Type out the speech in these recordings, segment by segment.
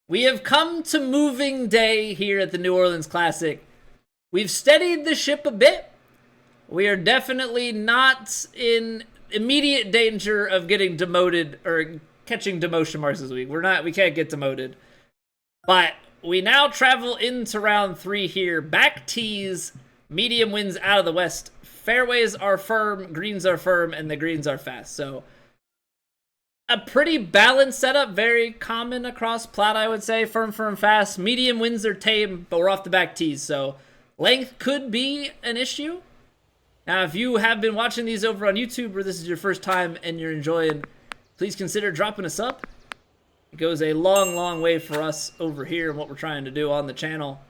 We have come to moving day here at the New Orleans Classic. We've steadied the ship a bit. We are definitely not in immediate danger of getting demoted or catching demotion marks this week. We can't get demoted. But we now travel into round 3 here. Back tees, medium winds out of the west. Fairways are firm, greens are firm, and the greens are fast. So a pretty balanced setup, very common across plat, I would say. Firm, firm, fast. Medium winds are tame, but we're off the back tees, so length could be an issue. Now, if you have been watching these over on YouTube or this is your first time and you're enjoying, please consider dropping a sub. It goes a long, long way for us over here and what we're trying to do on the channel.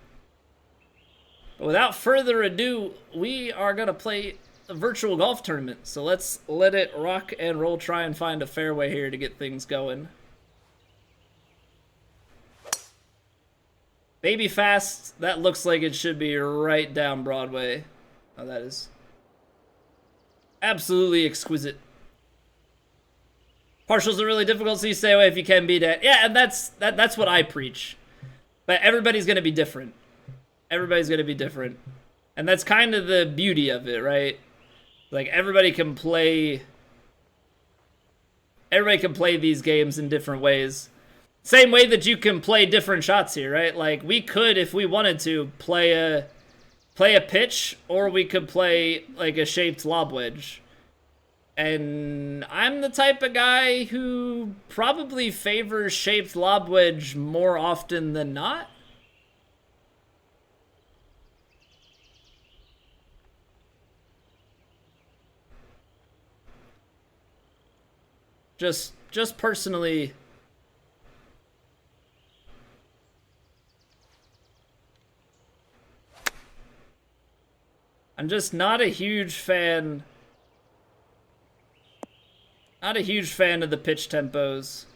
But without further ado, we are going to play a virtual golf tournament. So let's let it rock and roll, try and find a fairway here to get things going. Baby fast, that looks like it should be right down Broadway. Oh, that is absolutely exquisite. Partials are really difficult, so you stay away if you can beat it. Yeah, and that's what I preach. But everybody's going to be different. Everybody's going to be different. And that's kind of the beauty of it, right? Like, everybody can play these games in different ways. Same way that you can play different shots here, right? Like, we could, if we wanted to, play a pitch, or we could play, like, a shaped lob wedge. And I'm the type of guy who probably favors shaped lob wedge more often than not. Just personally, I'm just not a huge fan. Not a huge fan of the pitch tempos.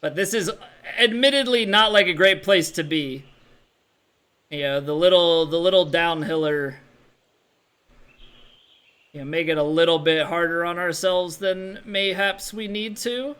But this is admittedly not like a great place to be. You know, the little downhiller. You know, make it a little bit harder on ourselves than mayhaps we need to.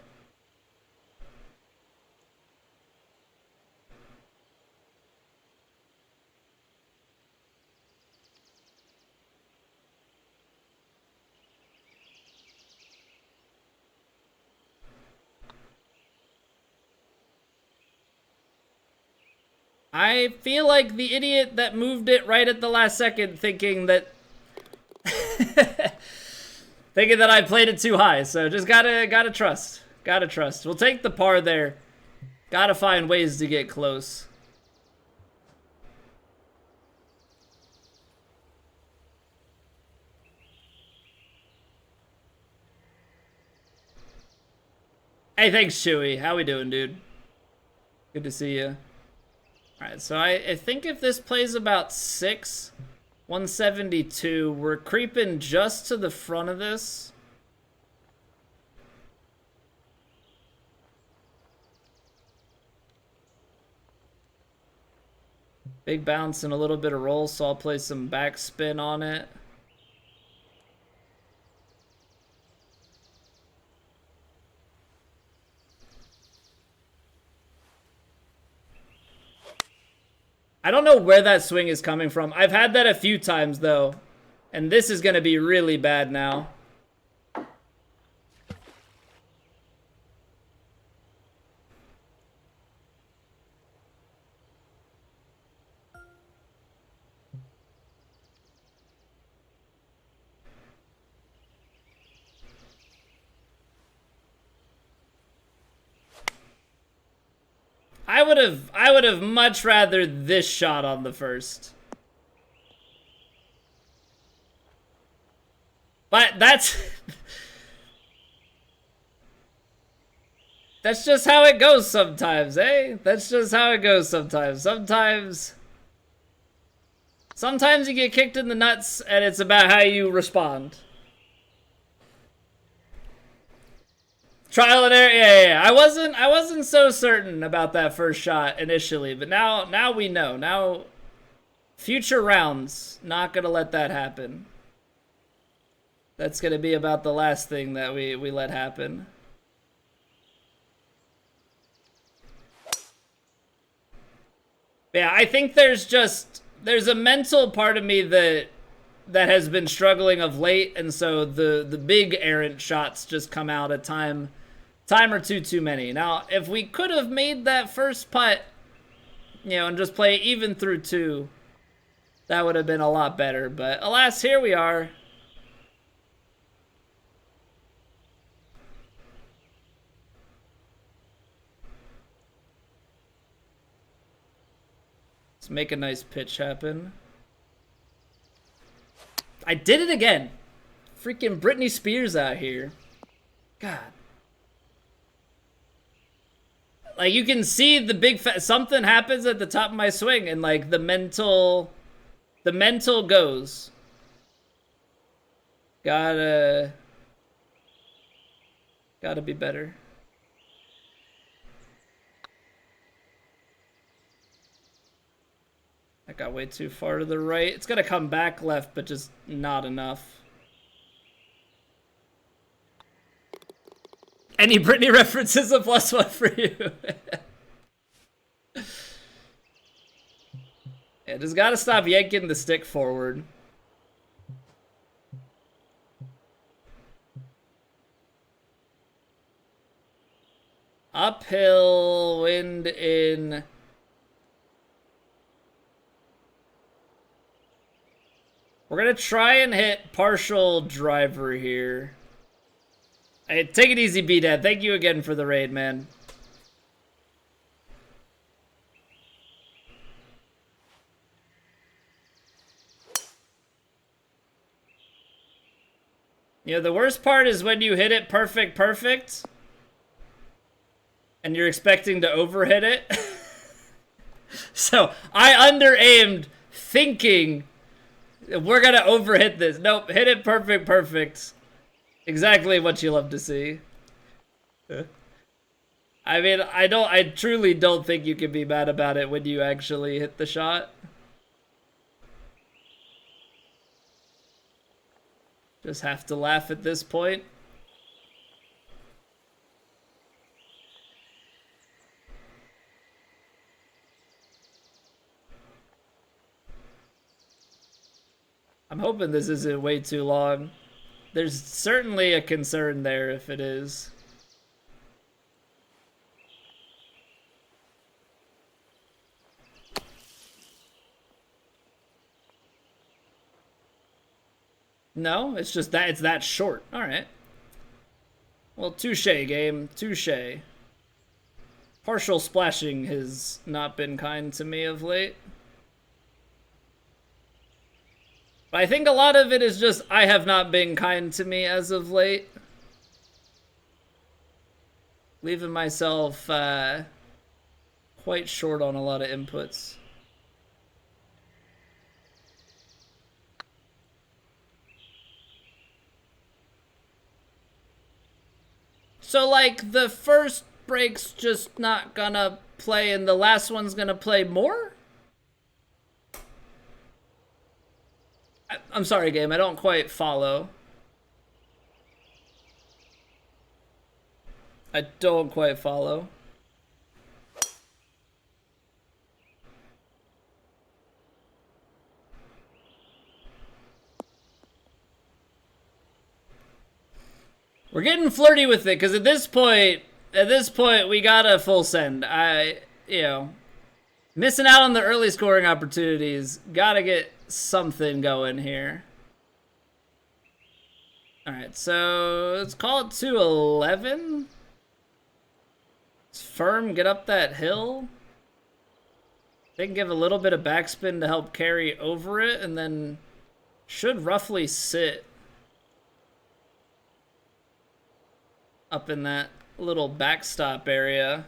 I feel like the idiot that moved it right at the last second, thinking that thinking that I played it too high. So just gotta trust. Gotta trust. We'll take the par there. Gotta find ways to get close. Hey, thanks, Chewy. How we doing, dude? Good to see you. Alright, so I think if this plays about 6, 172, we're creeping just to the front of this. Big bounce and a little bit of roll, so I'll play some backspin on it. I don't know where that swing is coming from. I've had that a few times, though. And this is going to be really bad now. I would have much rather this shot on the first. But that's that's just how it goes sometimes, eh? That's just how it goes sometimes. Sometimes you get kicked in the nuts and it's about how you respond. Trial and error, yeah. I wasn't so certain about that first shot initially, but now we know. Now, future rounds, not gonna let that happen. That's gonna be about the last thing that we let happen. Yeah, I think there's a mental part of me that has been struggling of late, and so the big errant shots just come out a time or two too many. Now, if we could have made that first putt, and just play even through two, that would have been a lot better. But alas, here we are. Let's make a nice pitch happen. I did it again. Freaking Britney Spears out here. God. Like, you can see the big something happens at the top of my swing, and like the mental goes. Gotta be better. That got way too far to the right. It's gonna come back left, but just not enough. Any Britney references, a +1 for you. Yeah, just gotta stop yanking the stick forward. Uphill, wind in. We're gonna try and hit partial driver here. Hey, take it easy, B-Dad. Thank you again for the raid, man. The worst part is when you hit it perfect, and you're expecting to overhit it. So I under-aimed, thinking we're gonna overhit this. Nope, hit it perfect. Exactly what you love to see. I mean, I truly don't think you can be mad about it when you actually hit the shot. Just have to laugh at this point. I'm hoping this isn't way too long. There's certainly a concern there if it is. No, it's just that it's that short. All right. Well, touche, game. Touche. Partial splashing has not been kind to me of late. But I think a lot of it is just I have not been kind to me as of late. Leaving myself quite short on a lot of inputs. So, like, the first break's just not gonna play and the last one's gonna play more? I'm sorry, game. I don't quite follow. I don't quite follow. We're getting flirty with it because at this point, we got a full send. Missing out on the early scoring opportunities. Gotta get something going here. All right, so let's call it 211. It's firm. Get up that hill. They can give a little bit of backspin to help carry over it, and then should roughly sit up in that little backstop area.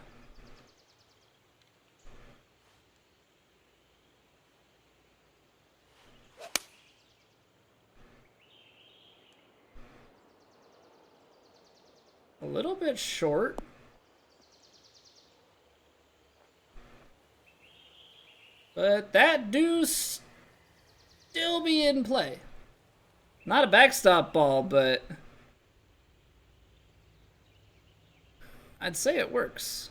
A little bit short. But that do still be in play. Not a backstop ball, but I'd say it works.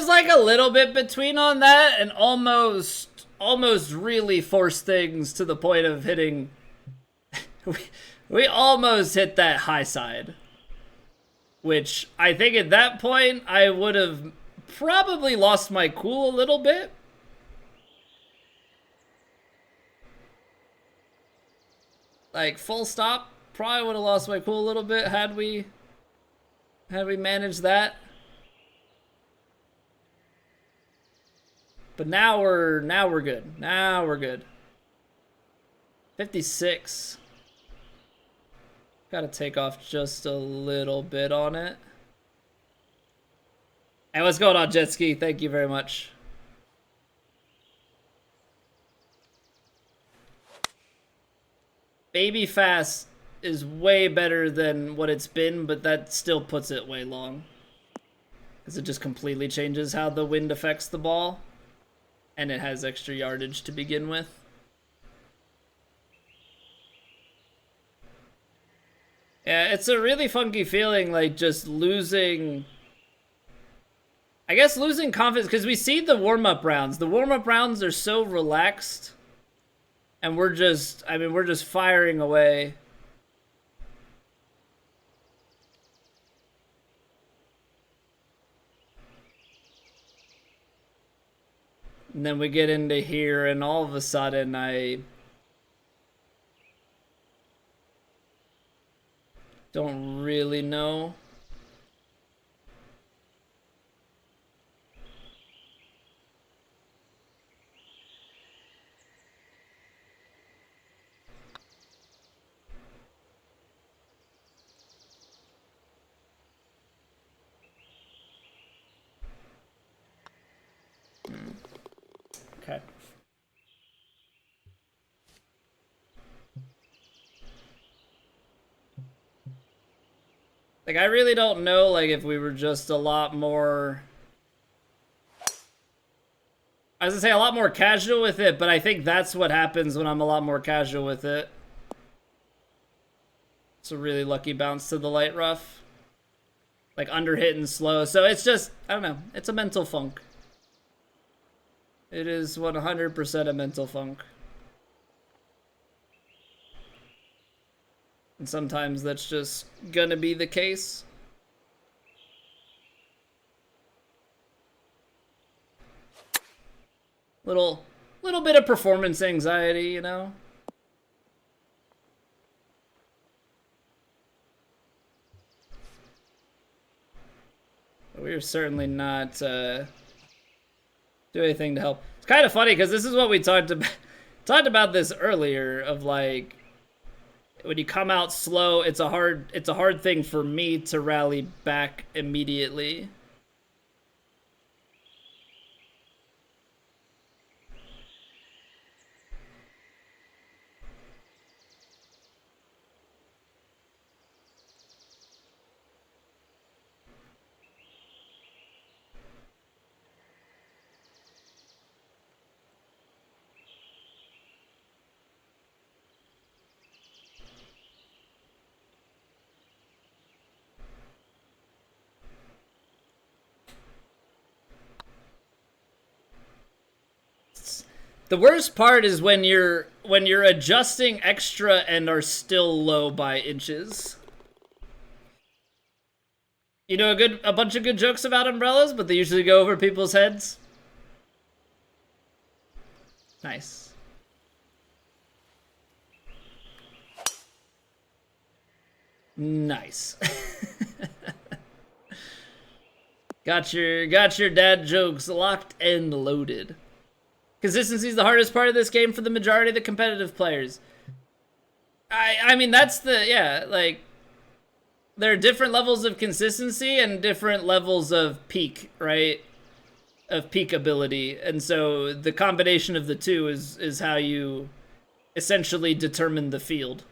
was like a little bit between on that, and almost really forced things to the point of hitting. we almost hit that high side, which I think at that point I would have probably lost my cool a little bit. Like full stop, probably would have lost my cool a little bit had we managed that. But now we're good. Now we're good. 56. Got to take off just a little bit on it. Hey, what's going on, Jet Ski? Thank you very much. Baby fast is way better than what it's been, but that still puts it way long. Because it just completely changes how the wind affects the ball. And it has extra yardage to begin with. Yeah, it's a really funky feeling, like just losing... I guess losing confidence, because we see the warm-up rounds. The warm-up rounds are so relaxed. And we're just firing away. And then we get into here, and all of a sudden, I don't really know. Okay. Like, I really don't know, like, if we were just a lot more... I was gonna say a lot more casual with it, but I think that's what happens when I'm a lot more casual with it. It's a really lucky bounce to the light rough. Like, under hit and slow. So it's just, I don't know. It's a mental funk. It is 100% a mental funk. And sometimes that's just gonna be the case. Little bit of performance anxiety, you know? We're certainly not do anything to help. It's kind of funny because this is what we talked about this earlier of like when you come out slow, it's a hard thing for me to rally back immediately. The worst part is when you're adjusting extra and are still low by inches. You know a bunch of good jokes about umbrellas, but they usually go over people's heads. Nice. Nice. Got your dad jokes locked and loaded. Consistency is the hardest part of this game for the majority of the competitive players. I mean, that's like, there are different levels of consistency and different levels of peak, right? Of peak ability. And so the combination of the two is how you essentially determine the field.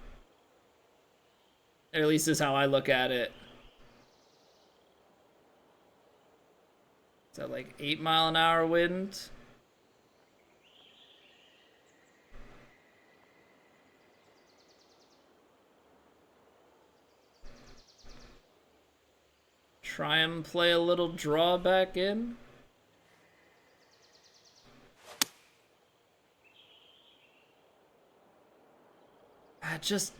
Or at least is how I look at it. Is that like 8-mile-an-hour wind? Try and play a little draw back in. I just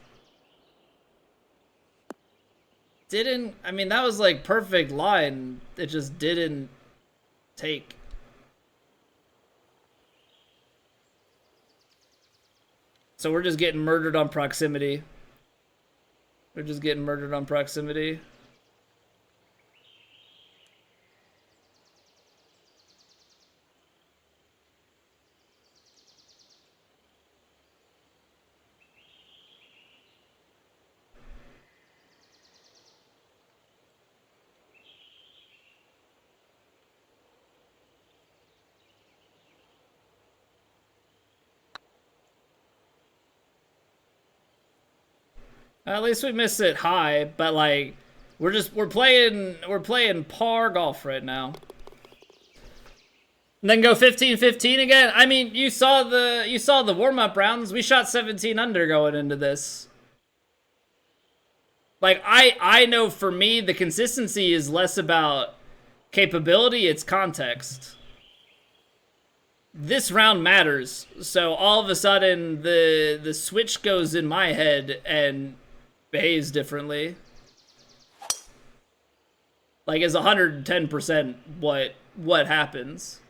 didn't. I mean, that was like perfect line. It just didn't take. So we're just getting murdered on proximity. We're just getting murdered on proximity. At least we missed it high, but like we're playing par golf right now. And then go 15-15 again. I mean, you saw the warm-up rounds. We shot 17 under going into this. Like I know for me the consistency is less about capability, it's context. This round matters. So all of a sudden the switch goes in my head and behaves differently. Like it's 110% what happens.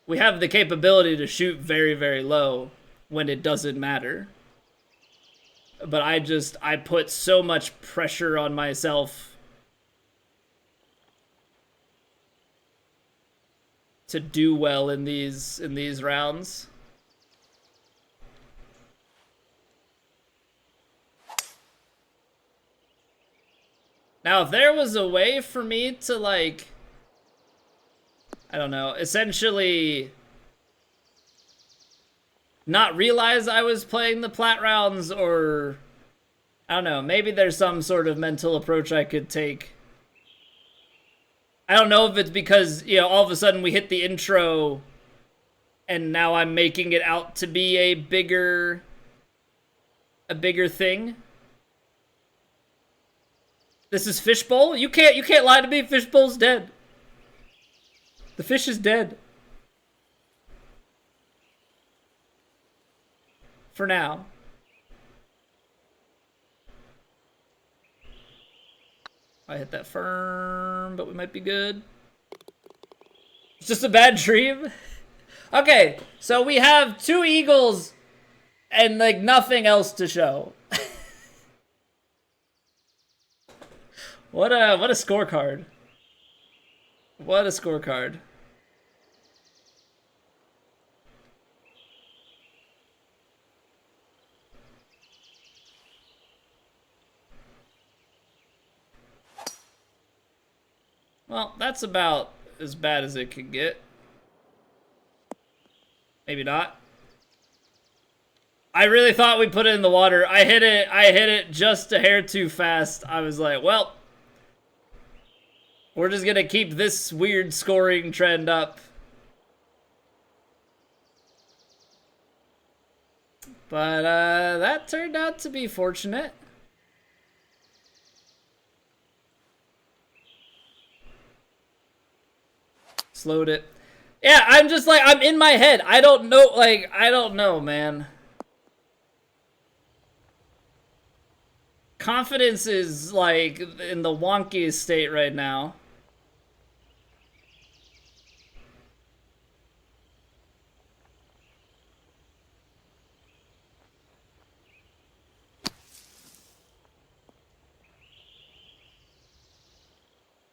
We have the capability to shoot very, very low when it doesn't matter. But I put so much pressure on myself to do well in these rounds. Now, if there was a way for me to, like, I don't know, essentially not realize I was playing the plat rounds, or I don't know, maybe there's some sort of mental approach I could take. I don't know if it's because, you know, all of a sudden we hit the intro and now I'm making it out to be a bigger thing. This is Fishbowl? You can't lie to me. Fishbowl's dead. The fish is dead. For now. I hit that firm, but we might be good. It's just a bad dream. Okay, so we have 2 eagles and like nothing else to show. What a scorecard. What a scorecard. Well, that's about as bad as it could get. Maybe not. I really thought we put it in the water. I hit it just a hair too fast. I was like, well, we're just gonna keep this weird scoring trend up. But that turned out to be fortunate. Slowed it. Yeah, I'm just like, I'm in my head. I don't know, like, I don't know, man. Confidence is, like, in the wonkiest state right now.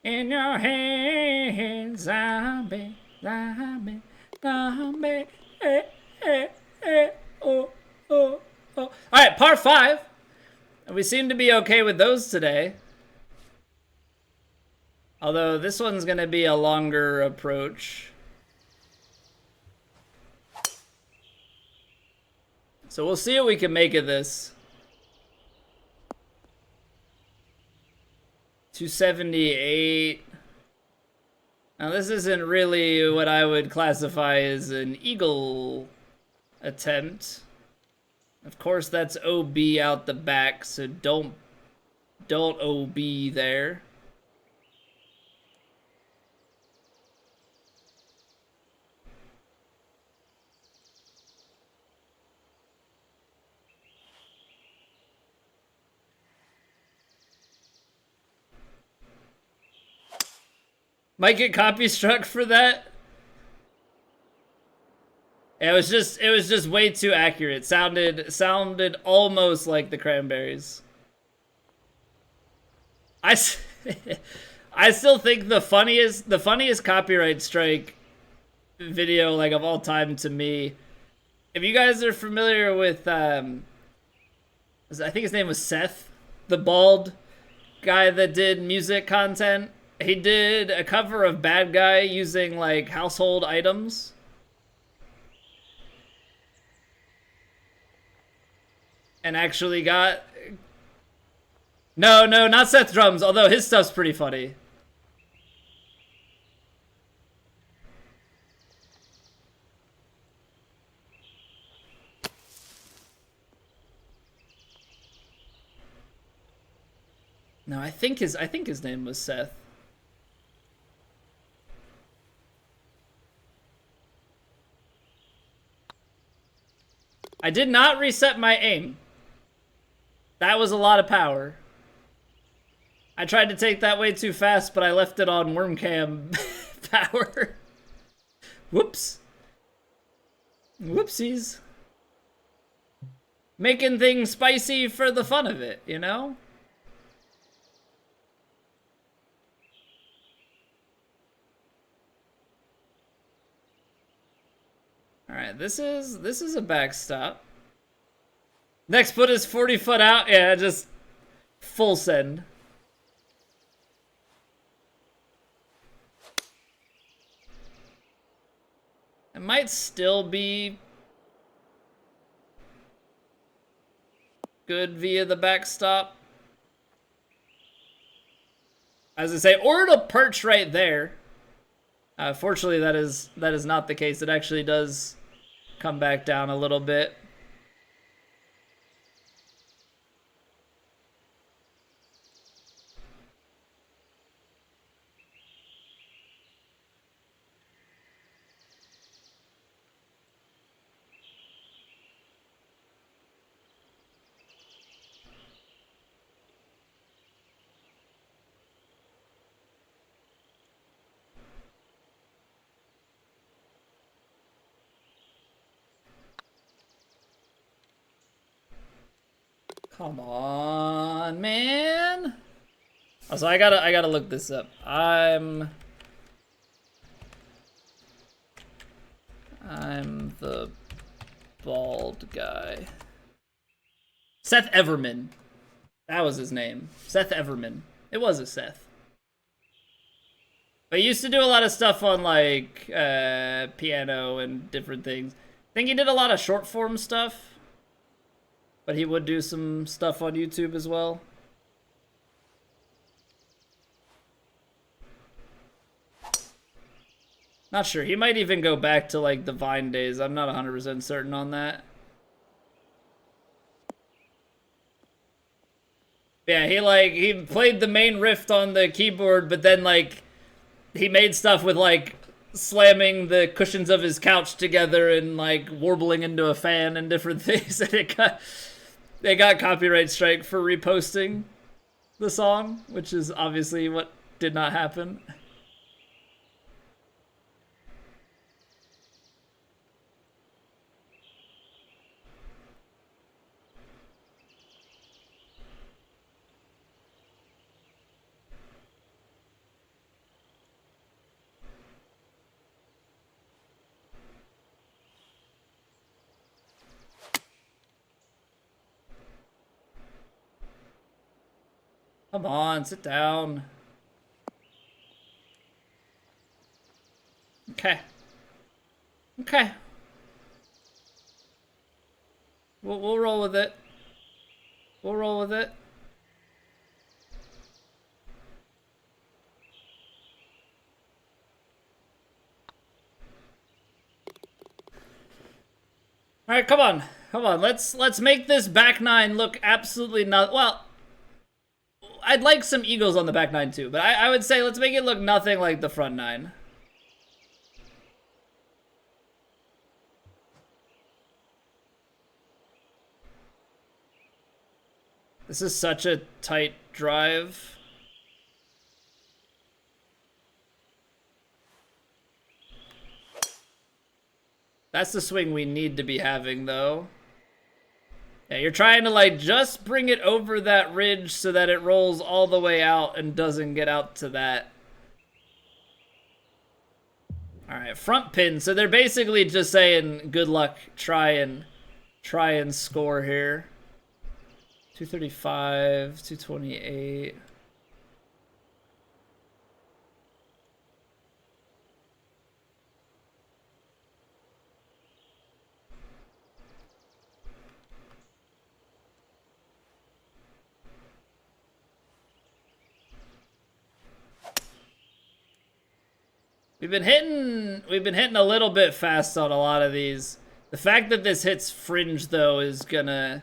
In your hands, zombie, zombie, zombie, oh, oh, oh. All right, par 5. We seem to be okay with those today. Although this one's going to be a longer approach. So we'll see what we can make of this. 278. Now this isn't really what I would classify as an eagle attempt. Of course that's OB out the back, so don't OB there. Might get copy struck for that. It was just way too accurate. Sounded almost like the Cranberries. I still think the funniest copyright strike video like of all time to me. If you guys are familiar with I think his name was Seth, the bald guy that did music content. He did a cover of Bad Guy using like household items. And actually got... No, not Seth Drums, although his stuff's pretty funny. No, I think his name was Seth. I did not reset my aim. That was a lot of power. I tried to take that way too fast, but I left it on worm cam power. Whoops. Whoopsies. Making things spicy for the fun of it, you know? Alright, this is a backstop. Next put is 40 foot out. Yeah, just full send. It might still be good via the backstop. As I say, or it'll perch right there. Fortunately, that is not the case. It actually does come back down a little bit. Come on, man. Also, I gotta look this up. I'm the bald guy. Seth Everman. That was his name. Seth Everman. It was a Seth. But he used to do a lot of stuff on like piano and different things. I think he did a lot of short form stuff. But he would do some stuff on YouTube as well. Not sure. He might even go back to like the Vine days. I'm not 100% certain on that. Yeah, he played the main riff on the keyboard, but then like he made stuff with like slamming the cushions of his couch together and like warbling into a fan and different things. And they got copyright strike for reposting the song, which is obviously what did not happen. Come on, sit down. Okay. Okay. We'll roll with it. We'll roll with it. All right, come on. Come on. Let's make this back nine look absolutely not well. I'd like some eagles on the back nine too, but I would say let's make it look nothing like the front nine. This is such a tight drive. That's the swing we need to be having, though. Yeah, you're trying to, like, just bring it over that ridge so that it rolls all the way out and doesn't get out to that. All right, front pin. So they're basically just saying, good luck, try and score here. 235, 228. We've been hitting a little bit fast on a lot of these. The fact that this hits fringe though is gonna...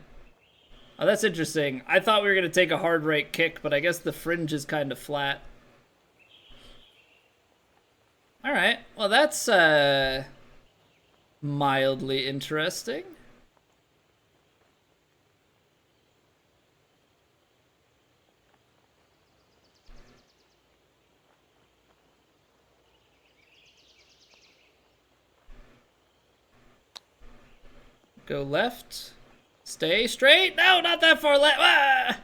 Oh, that's interesting. I thought we were gonna take a hard right kick, but I guess the fringe is kind of flat. All right, well that's mildly interesting. Go left. Stay straight. No, not that far left. Ah!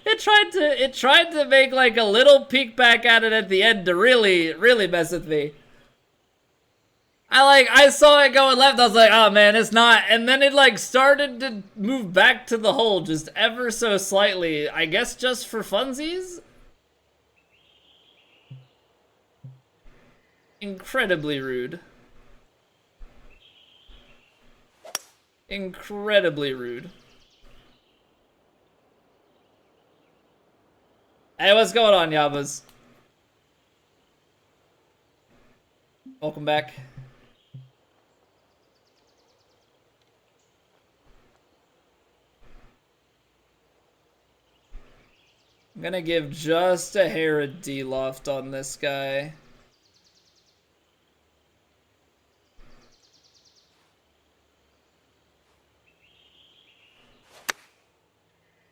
It tried to make like a little peek back at it at the end to really mess with me. I saw it going left. I was like, oh man, it's not. And then it like started to move back to the hole just ever so slightly. I guess just for funsies. Incredibly rude. Incredibly rude. Hey, what's going on, Yabas? Welcome back. I'm gonna give just a hair of D-loft on this guy.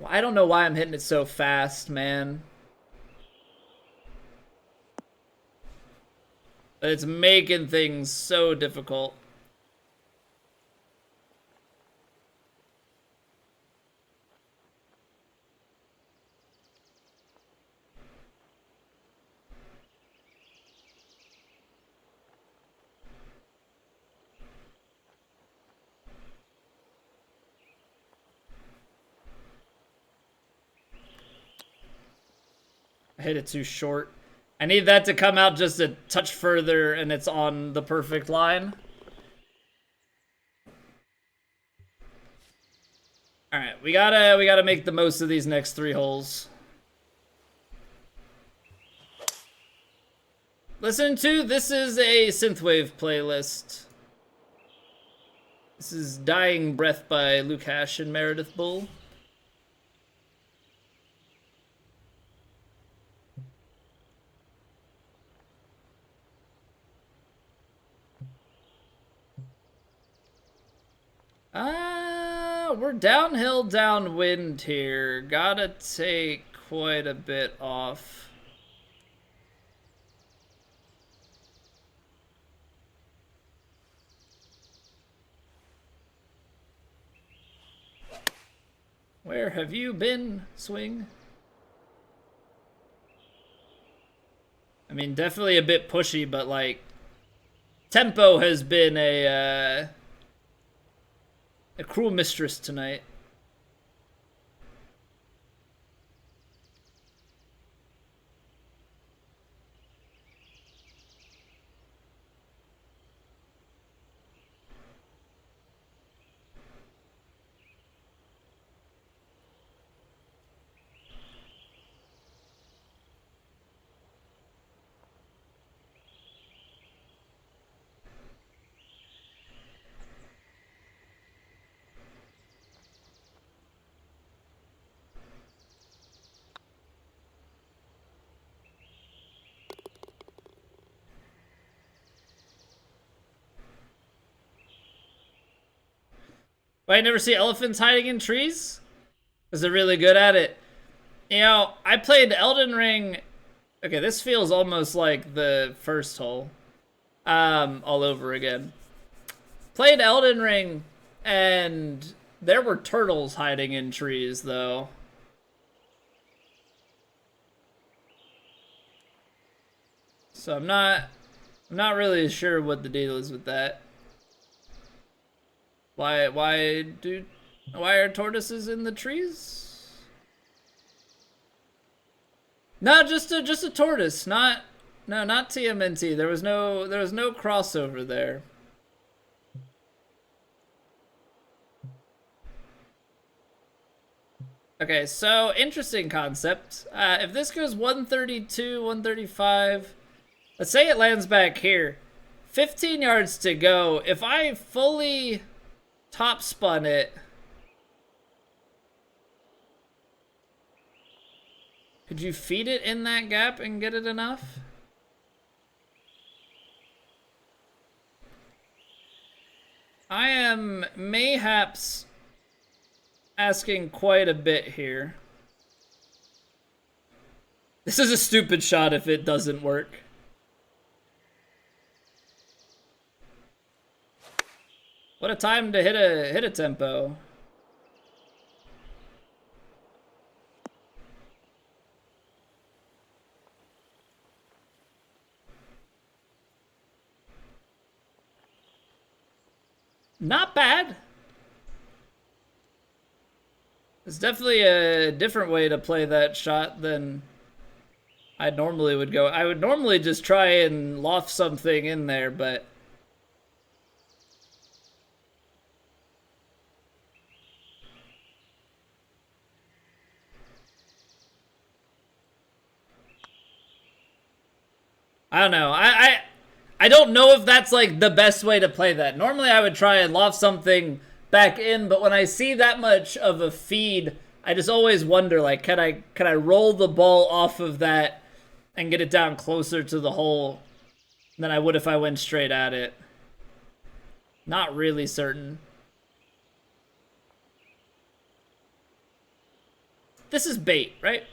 I don't know why I'm hitting it so fast, man. But it's making things so difficult. I hit it too short. I need that to come out just a touch further and it's on the perfect line. Alright, we gotta make the most of these next 3 holes. Listen to, this is a synthwave playlist. This is Dying Breath by Luke Hash and Meredith Bull. We're downhill downwind here. Gotta take quite a bit off. Where have you been, swing? I mean, definitely a bit pushy, but like, tempo has been a cruel mistress tonight. I never see elephants hiding in trees? Because they're really good at it. You know, I played Elden Ring. Okay, this feels almost like the first hole. all over again. Played Elden Ring, and there were turtles hiding in trees, though. So I'm not really sure what the deal is with that. Why are tortoises in the trees? No, just a tortoise, not TMNT. There was no crossover there. Okay, so interesting concept. If this goes 132, 135, let's say it lands back here. 15 yards to go. If I fully top spun it, could you feed it in that gap and get it enough? I am mayhaps asking quite a bit here. This is a stupid shot if it doesn't work. What a time to hit a tempo. Not bad. It's definitely a different way to play that shot than I normally would go. I would normally just try and loft something in there, but I don't know. I don't know if that's like the best way to play that. Normally I would try and loft something back in, but when I see that much of a feed, I just always wonder, like, can I roll the ball off of that and get it down closer to the hole than I would if I went straight at it? Not really certain. This is bait, right?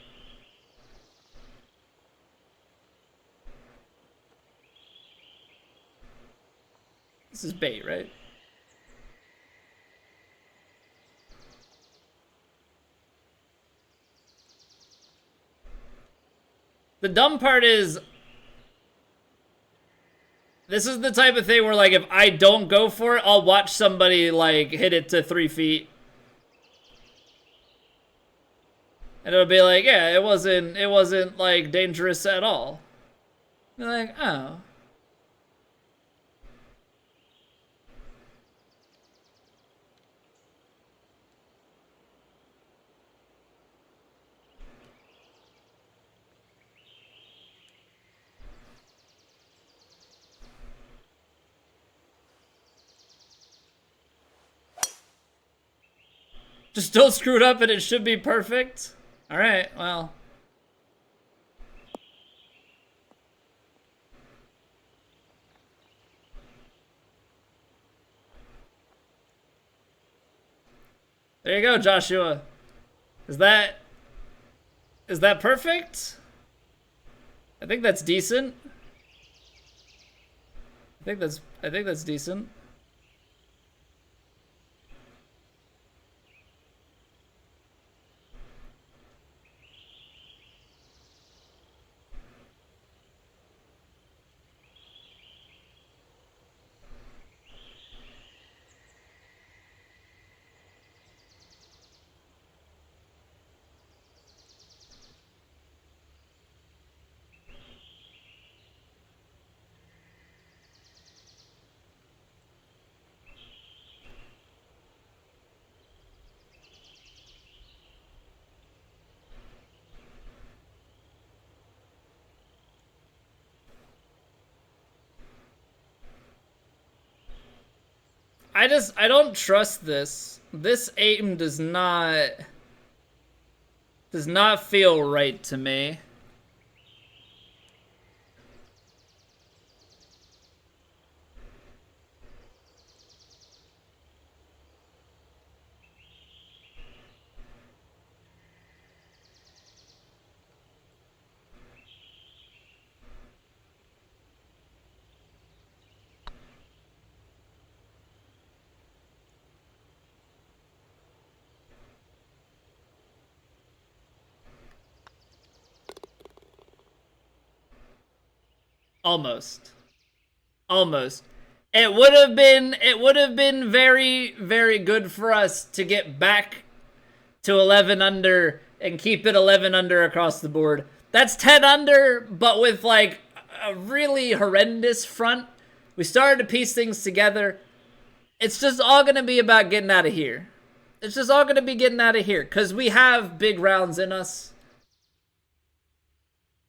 This is bait, right? The dumb part is, this is the type of thing where, like, if I don't go for it, I'll watch somebody, like, hit it to 3 feet. And it'll be like, yeah, it wasn't, like, dangerous at all. They're like, oh. Just don't screw it up and it should be perfect. All right, well. There you go, Joshua. Is that perfect? I think that's decent. I think that's decent. I don't trust this. This aim does not feel right to me. Almost. Almost. It would have been very, very good for us to get back to 11 under and keep it 11 under across the board. That's 10 under, but with like a really horrendous front. We started to piece things together. It's just all going to be about getting out of here. It's just all going to be getting out of here because we have big rounds in us.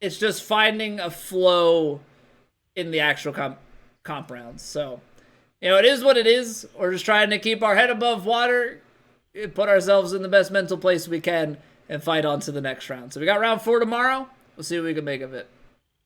It's just finding a flow in the actual comp rounds. So, it is what it is. We're just trying to keep our head above water, put ourselves in the best mental place we can, and fight on to the next round. So we got round 4 tomorrow. We'll see what we can make of it.